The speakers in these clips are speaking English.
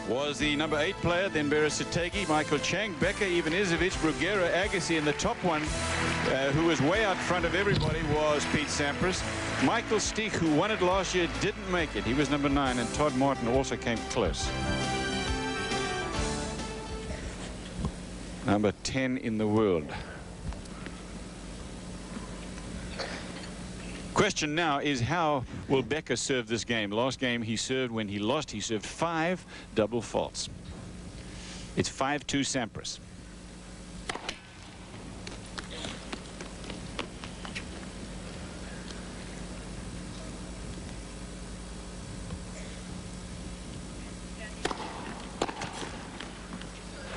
was the number 8 player, then Beresitegi, Michael Chang, Becker, Ivanisevic, Bruguera, Agassi, and the top one, who was way out front of everybody, was Pete Sampras. Michael Stich, who won it last year, didn't make it. He was number 9, and Todd Martin also came close. Number 10 in the world. Question now is, how will Becker serve this game? Last game he served, when he lost, he served 5 double faults. It's 5-2 Sampras.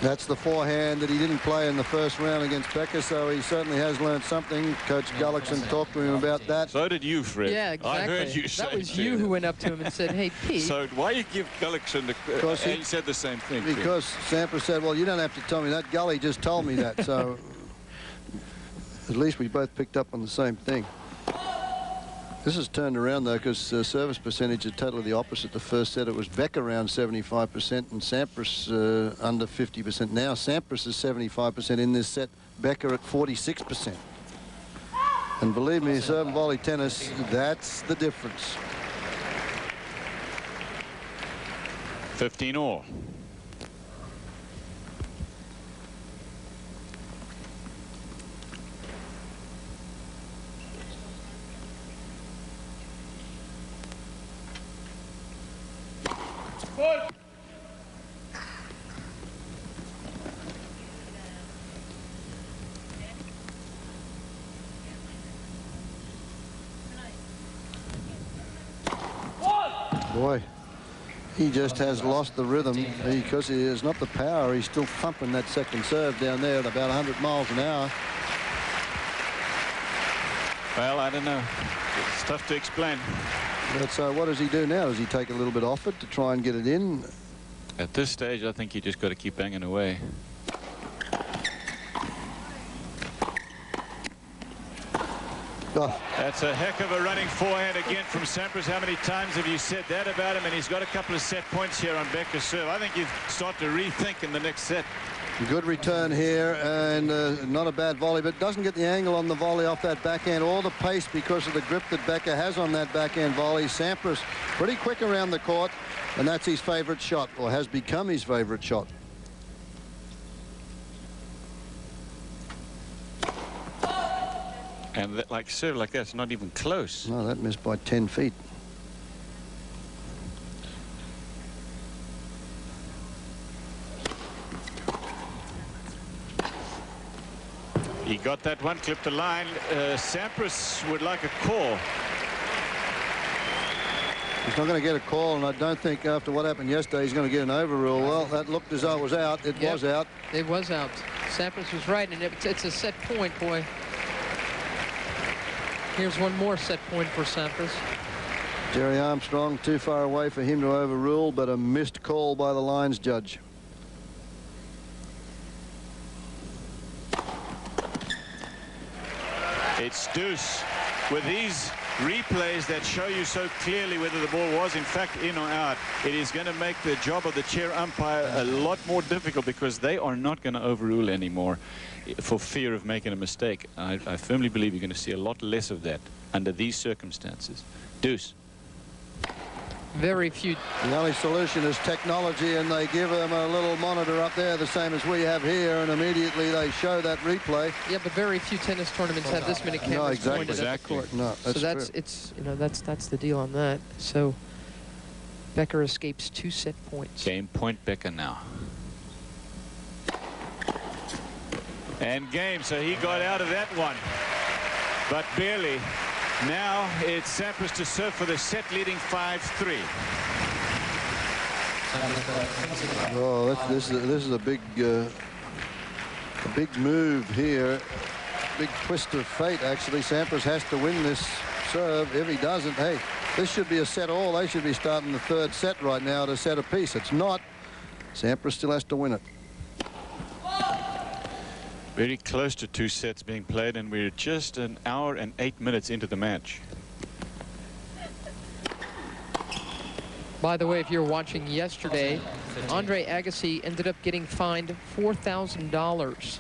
That's the forehand that he didn't play in the first round against Becker, so he certainly has learned something. Coach Gullickson talked to him about that. So did you, Fred. Yeah, exactly. I heard you say that was you who went up to him and said, "Hey, Pete." So why you give Gullickson the... he said the same thing. Because Sampras said, well, you don't have to tell me that. Gully just told me that. So at least we both picked up on the same thing. This has turned around, though, because service percentage is totally the opposite. The first set, it was Becker around 75% and Sampras under 50%. Now Sampras is 75% in this set, Becker at 46%. And believe me, serve and volley tennis, that's the difference. 15 all. Boy, he just has lost the rhythm because he has not the power. He's still thumping that second serve down there at about 100 miles an hour. Well, I don't know. It's tough to explain. But so what does he do now? Does he take a little bit off it to try and get it in? At this stage, I think you just got to keep banging away. Oh. That's a heck of a running forehand again from Sampras. How many times have you said that about him? And he's got a couple of set points here on Becker's serve. I think you start to rethink in the next set. Good return here, and not a bad volley, but doesn't get the angle on the volley off that backhand or the pace because of the grip that Becker has on that backhand volley. Sampras pretty quick around the court, and that's his favorite shot, or has become his favorite shot. And that, like serve like that's not even close. No, that missed by 10 feet. He got that one, clipped the line. Sampras would like a call. He's not going to get a call, and I don't think after what happened yesterday he's going to get an overrule. Well, that looked as though it was out. It was out. It was out. Sampras was right, and it's a set point, boy. Here's one more set point for Sampras. Jerry Armstrong too far away for him to overrule, but a missed call by the lines judge. It's deuce. With these replays that show you so clearly whether the ball was in fact in or out, it is going to make the job of the chair umpire a lot more difficult, because they are not going to overrule anymore for fear of making a mistake. I firmly believe you're going to see a lot less of that under these circumstances. Deuce. Very few. The only solution is technology, and they give them a little monitor up there, the same as we have here, and immediately they show that replay. Yeah, but very few tennis tournaments have this many cameras pointed at the court. No, that's so that's true. it's that's the deal on that. So Becker escapes 2 set points. Game point Becker now. And game, so he got out of that one, but barely. Now it's Sampras to serve for the set, leading 5-3. Oh, this is a big move here, big twist of fate. Actually, Sampras has to win this serve. If he doesn't, hey, this should be a set all. They should be starting the 3rd set right now to set a piece. It's not. Sampras still has to win it. Very close to 2 sets being played, and we're just an hour and 8 minutes into the match. By the way, if you're watching yesterday, Andre Agassi ended up getting fined $4,000.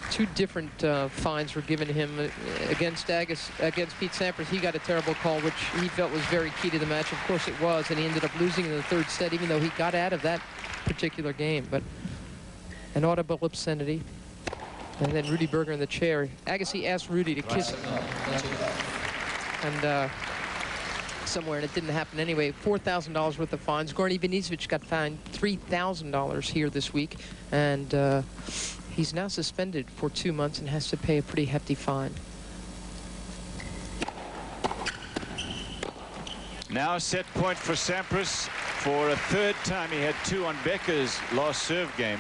Two different fines were given him against Pete Sampras. He got a terrible call, which he felt was very key to the match. Of course it was, and he ended up losing in the third set, even though he got out of that particular game. But an audible obscenity. And then Rudy Berger in the chair. Agassi asked Rudy to kiss him. And somewhere, and it didn't happen anyway. $4,000 worth of fines. Goran Ivanisevic got fined $3,000 here this week. And he's now suspended for 2 months and has to pay a pretty hefty fine. Now set point for Sampras for a third time. He had 2 on Becker's last serve game.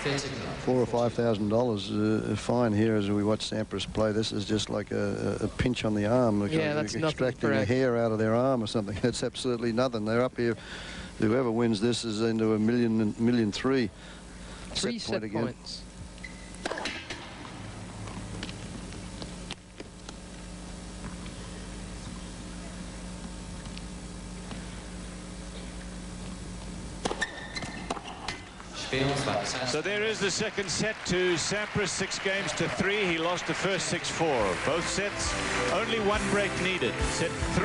$4,000 or $5,000 fine here as we watch Sampras play. This is just like a pinch on the arm. Like yeah, that's extracting nothing, a hair out of their arm or something. That's absolutely nothing. They're up here. Whoever wins this is into a million three. Three set points. So there is the second set to Sampras, 6 games to 3. He lost the first 6-4. Both sets, only 1 break needed. Set 3.